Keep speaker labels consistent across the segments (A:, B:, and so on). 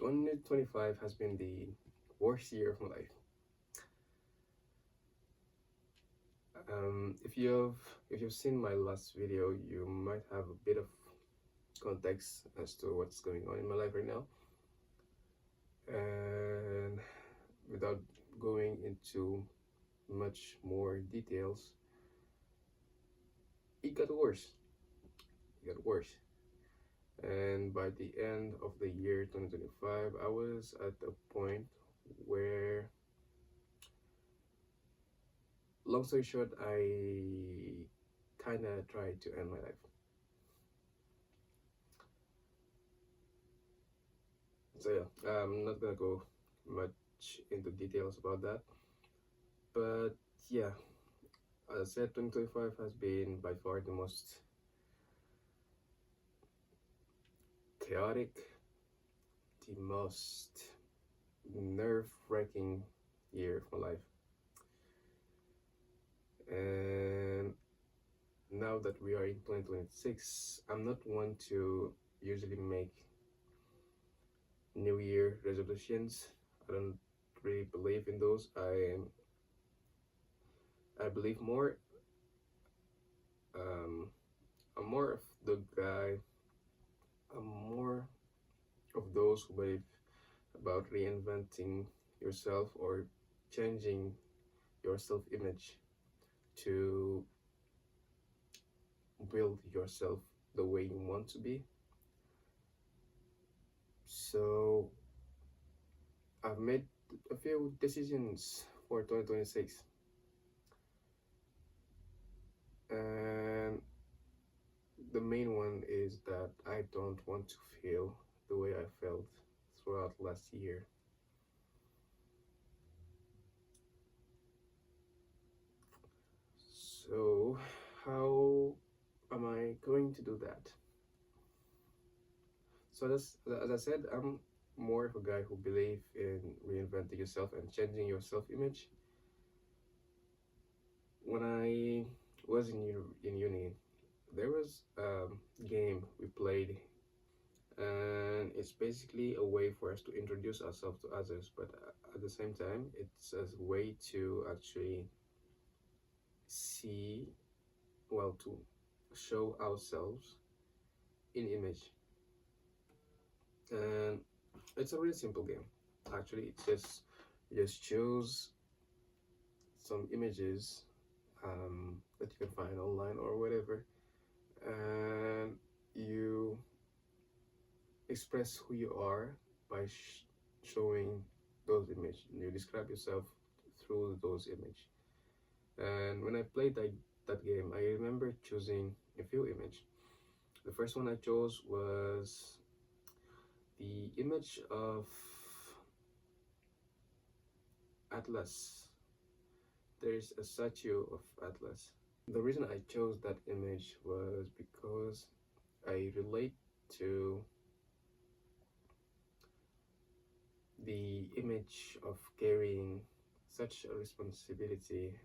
A: 2025 has been the worst year of my life. If you've seen my last video, you might have a bit of context as to what's going on in my life right now. And without going into much more details, it got worse. It got worse. And by the end of the year 2025, I was at a point where, long story short, I kind of tried to end my life. So yeah, I'm not gonna go much into details about that, but yeah, as I said, 2025 has been by far the most chaotic, the most nerve-wracking year of my life. And now that we are in 2026, I'm not one to usually make New Year resolutions. I don't really believe in those. I believe more. Um, I'm more of the guy. I'm more of those who believe about reinventing yourself or changing your self-image to build yourself the way you want to be. So I've made a few decisions for 2026, and the main one is that I don't want to feel the way I felt throughout last year. So how am I going to do that? So as I said, I'm more of a guy who believe in reinventing yourself and changing your self-image. When I was in uni, there was a game we played, and it's basically a way for us to introduce ourselves to others, but at the same time, it's a way to actually see, well, to show ourselves in image. And it's a really simple game. Actually, it's just you just choose some images that you can find online or whatever, and you express who you are by showing those images. You describe yourself through those images. And when I played that game, I remember choosing a few images. The first one I chose was the image of Atlas. There's a statue of Atlas. The reason I chose that image was because I relate to the image of carrying such a responsibility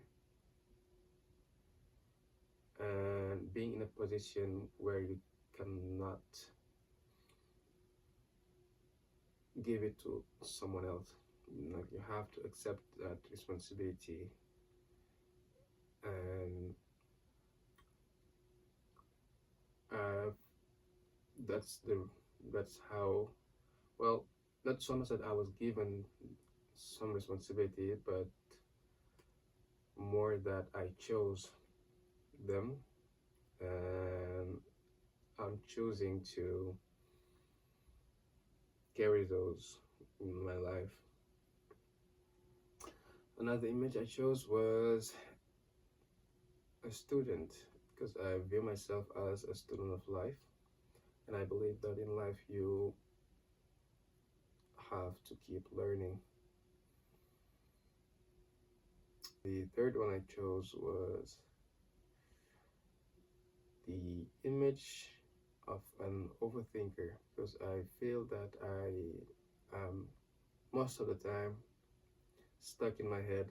A: and being in a position where you cannot give it to someone else. Like, you have to accept that responsibility, and uh, that's how, well, not so much that I was given some responsibility, but more that I chose them, and I'm choosing to carry those in my life. Another image I chose was a student, because I view myself as a student of life, and I believe that in life you have to keep learning. The third one I chose was the image of an overthinker, because I feel that I am most of the time stuck in my head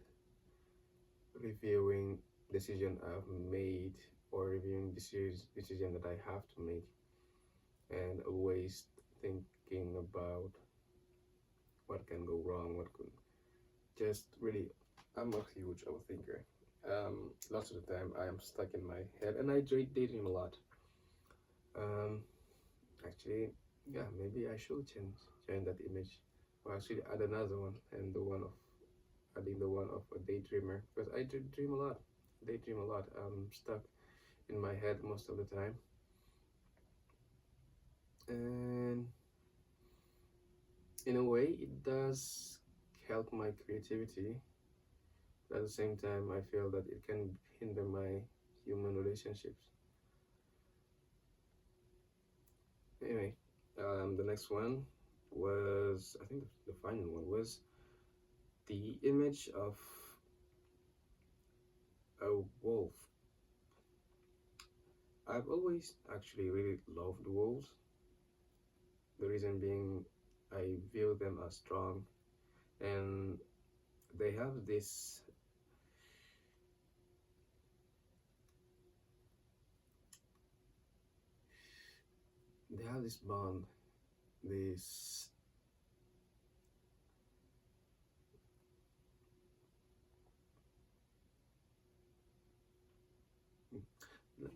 A: reviewing decision I've made or reviewing decision that I have to make, and always thinking about can go wrong, what could just really. I'm a huge overthinker. Lots of the time I am stuck in my head, and I daydream a lot. Um, Actually, yeah, maybe I should change that image, or actually add another one, and the one of adding the one of a daydreamer, because I dream a lot. Daydream a lot. I'm stuck in my head most of the time, and in a way, it does help my creativity. But at the same time, I feel that it can hinder my human relationships. Anyway, the next one was, I think the final one was the image of a wolf. I've always actually really loved wolves. The reason being, I view them as strong, and they have this bond, this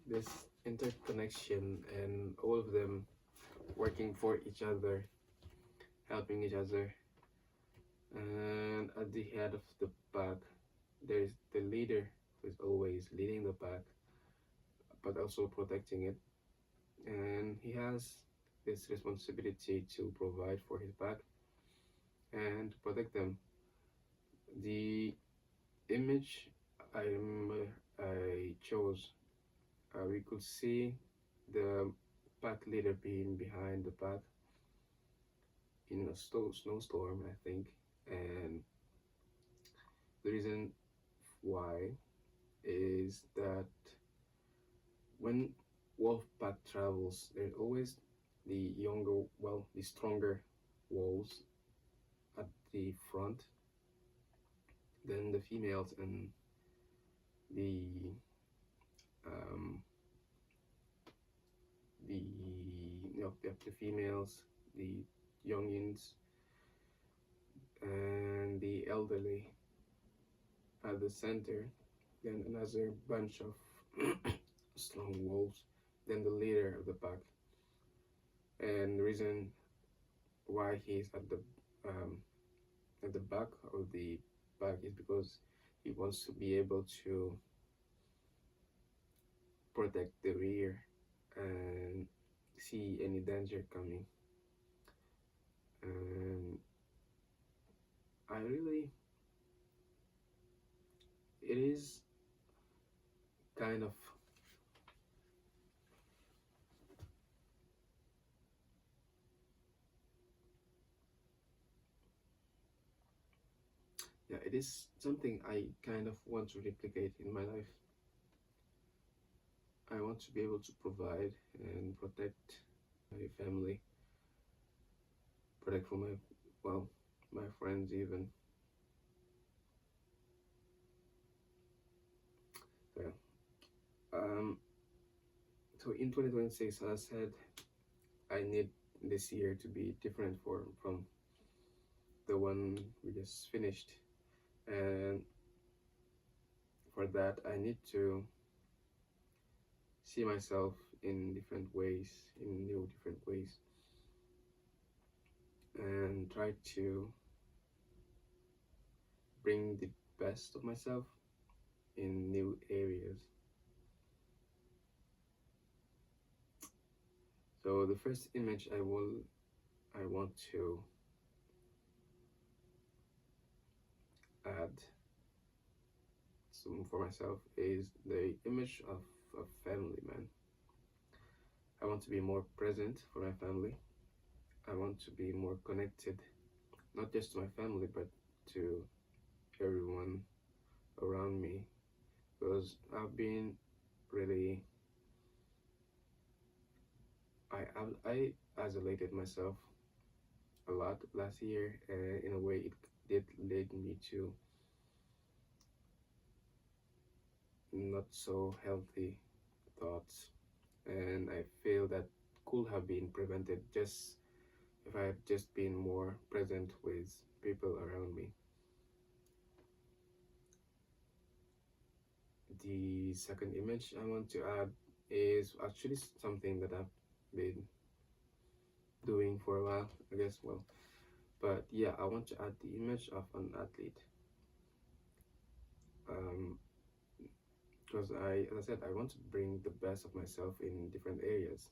A: this interconnection, and all of them working for each other, helping each other. And at the head of the pack, there is the leader who is always leading the pack, but also protecting it. And he has this responsibility to provide for his pack and to protect them. The image I chose, we could see the pack leader being behind the pack in a snowstorm, I think. And the reason why is that when wolf pack travels, there's always the stronger wolves at the front, then the females, and the um, the the females, the youngins, and the elderly at the center, then another bunch of strong wolves, then the leader of the pack. And the reason why he's um, at the back of the pack is because he wants to be able to protect the rear and see any danger coming. And I really, it is kind of, yeah, it is something I kind of want to replicate in my life. I want to be able to provide and protect my family, protect for well, my friends even. So, yeah. So in 2026, as I said, I need this year to be different from the one we just finished. And for that, I need to see myself in different ways, in new different ways, and try to bring the best of myself in new areas. So the first image I want to add some for myself is the image of a family man. I want to be more present for my family. I want to be more connected, not just to my family, but to everyone around me. Because I've been really, I isolated myself a lot last year, and in a way, it did lead me to not so healthy thoughts, and I feel that could have been prevented just if I had just been more present with people around me. The second image I want to add is actually something that I've been doing for a while, I guess. Well, but yeah, I want to add the image of an athlete. Um, because as I said, I want to bring the best of myself in different areas.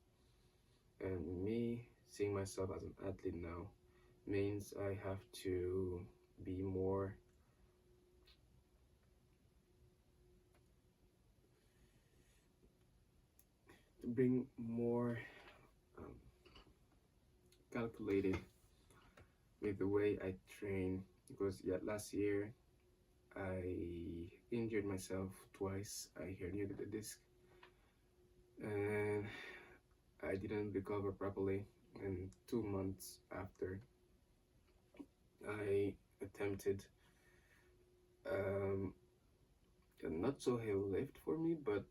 A: And me seeing myself as an athlete now means I have to be more, to bring more um, calculated with the way I train. Because yeah, last year I injured myself twice. I herniated the disc and I didn't recover properly. And 2 months after, I attempted um, a not so heavy lift for me, but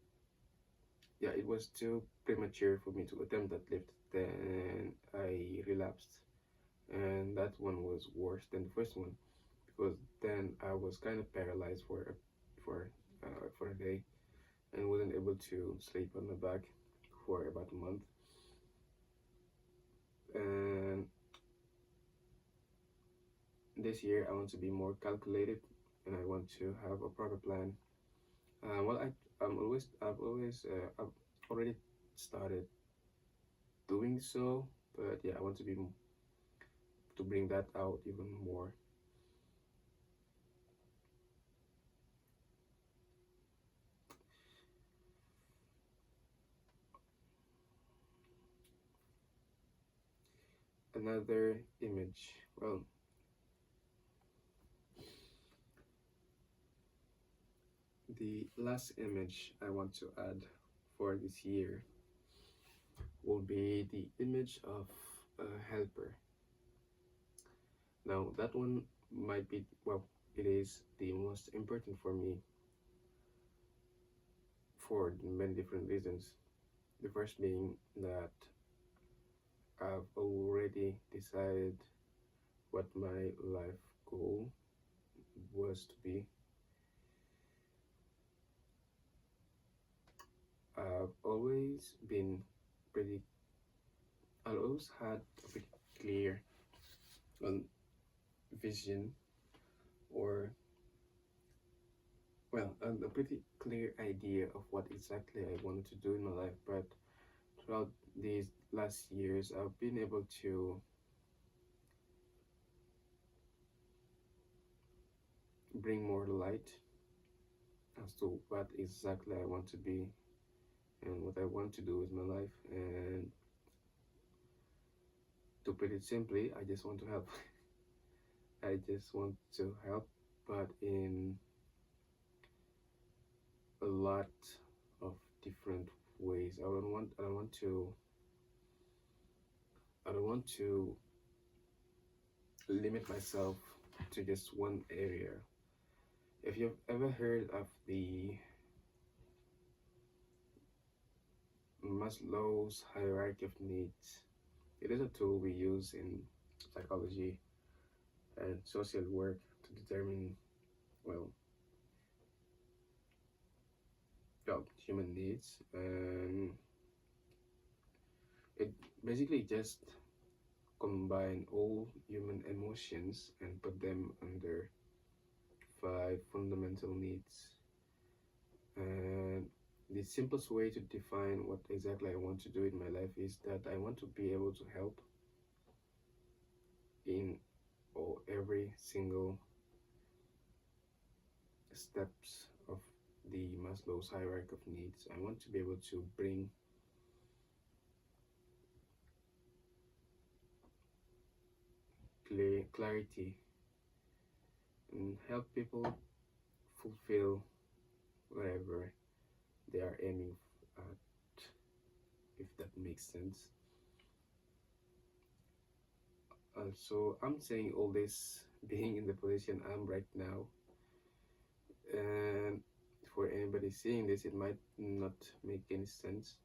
A: yeah, it was too premature for me to attempt that lift. Then I relapsed, and that one was worse than the first one because then I was kind of paralyzed for a day and wasn't able to sleep on my back for about a month. And this year I want to be more calculated, and I want to have a proper plan. I've already started doing so, but yeah, I want to bring that out even more. Another image. Well, the last image I want to add for this year will be the image of a helper. Now, that one might be, well, it is the most important for me for many different reasons. The first being that I've already decided what my life goal was to be. I've always been pretty, I always had a pretty clear um, vision or, well, a pretty clear idea of what exactly I wanted to do in my life. But throughout these last years, I've been able to bring more light as to what exactly I want to be and what I want to do with my life. And to put it simply, I just want to help. I just want to help, but in a lot of different ways. I don't want to limit myself to just one area. If you've ever heard of the Maslow's hierarchy of needs, it is a tool we use in psychology and social work to determine, well, human needs. And it basically just combine all human emotions and put them under five fundamental needs. And the simplest way to define what exactly I want to do in my life is that I want to be able to help in all every single steps of the Maslow's hierarchy of needs. I want to be able to bring clarity and help people fulfill whatever they are aiming at, if that makes sense. So I'm saying all this being in the position I'm right now, and for anybody seeing this, it might not make any sense.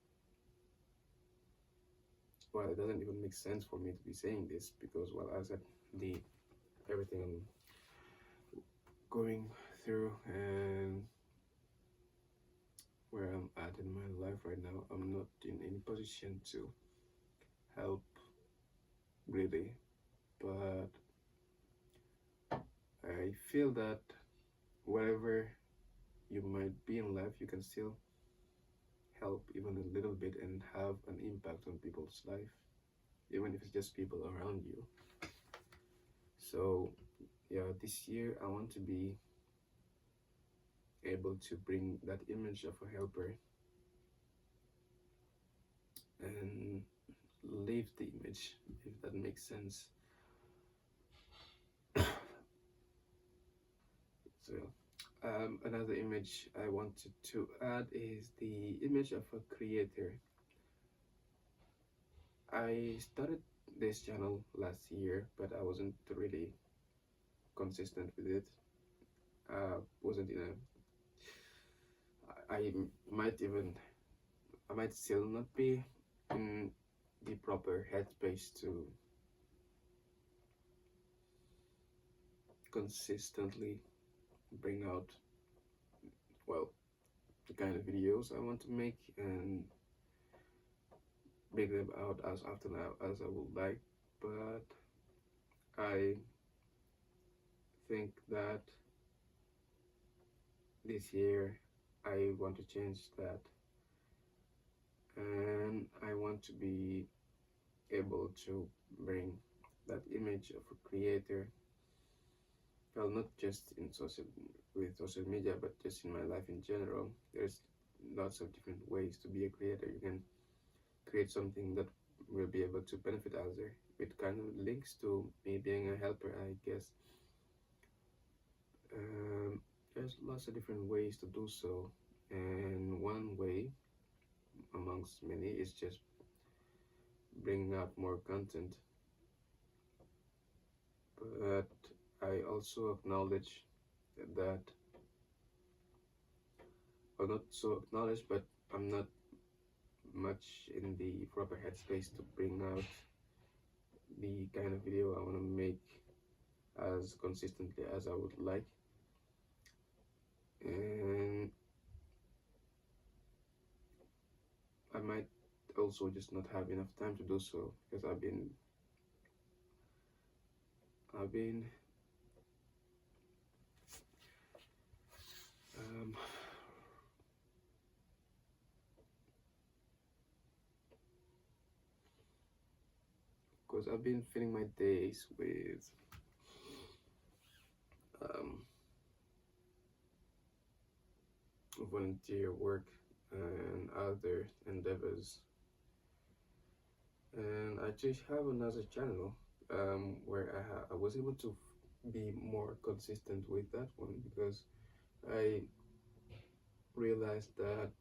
A: well, it doesn't even make sense for me to be saying this because, well, as I said, the everything I'm going through and where I'm at in my life right now, I'm not in any position to help really, but I feel that wherever you might be in life, you can still help even a little bit and have an impact on people's life, even if it's just people around you. So, yeah, this year I want to be able to bring that image of a helper and leave the image, if that makes sense. So, another image I wanted to add is the image of a creator. I started this channel last year, but I wasn't really consistent with it. Wasn't in a. I might even. I might still not be in the proper headspace to consistently bring out, well, the kind of videos I want to make and bring them out as often as I would like. But I think that this year I want to change that, and I want to be able to bring that image of a creator, well, not just in social media, but just in my life in general. There's lots of different ways to be a creator. You can create something that will be able to benefit others. It kind of links to me being a helper, I guess. There's lots of different ways to do so, and one way amongst many is just bringing up more content. But I also acknowledge that, or not so acknowledge, but I'm not much in the proper headspace to bring out the kind of video I want to make as consistently as I would like. And I might also just not have enough time to do so because I've been um, because I've been filling my days with um, volunteer work and other endeavors. And I just have another channel where I was able to be more consistent with that one because I realized that,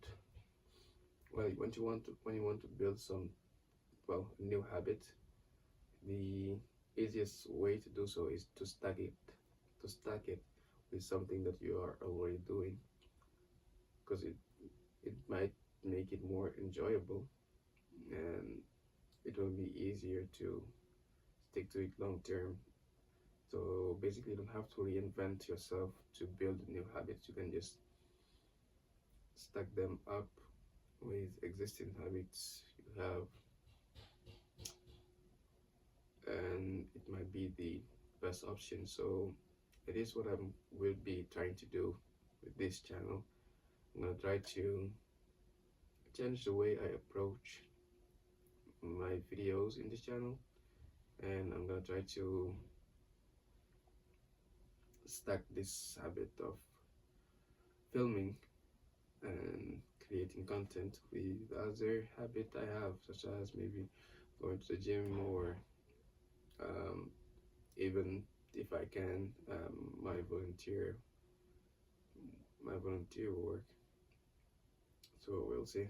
A: well, when you want to build some, well, new habit, the easiest way to do so is to stack it with something that you are already doing, because it might make it more enjoyable, and it will be easier to stick to it long term. So basically, you don't have to reinvent yourself to build new habits. You can just stack them up with existing habits you have, and it might be the best option. So it is what I will be trying to do with this channel. I'm gonna try to change the way I approach my videos in this channel, and I'm gonna try to stack this habit of filming and creating content with other habit I have, such as maybe going to the gym, or um, even if I can, my volunteer work. So we'll see.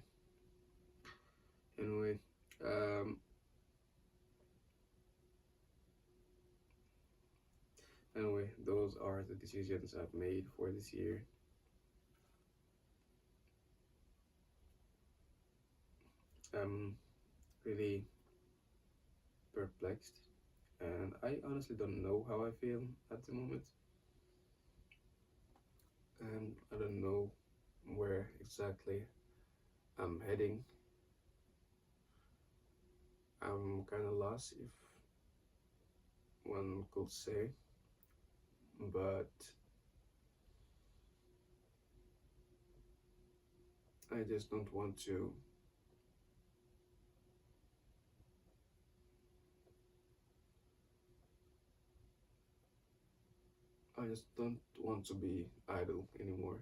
A: Anyway, um, those are the decisions I've made for this year. I'm really perplexed, and I honestly don't know how I feel at the moment, and I don't know where exactly I'm heading. I'm kind of lost, if one could say, but I just don't want to. I just don't want to be idle anymore,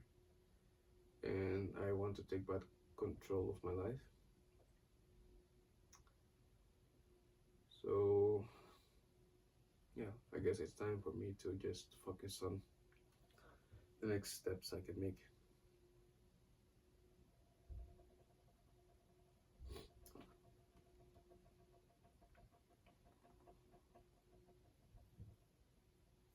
A: and I want to take back control of my life. So, yeah, I guess it's time for me to just focus on the next steps I can make.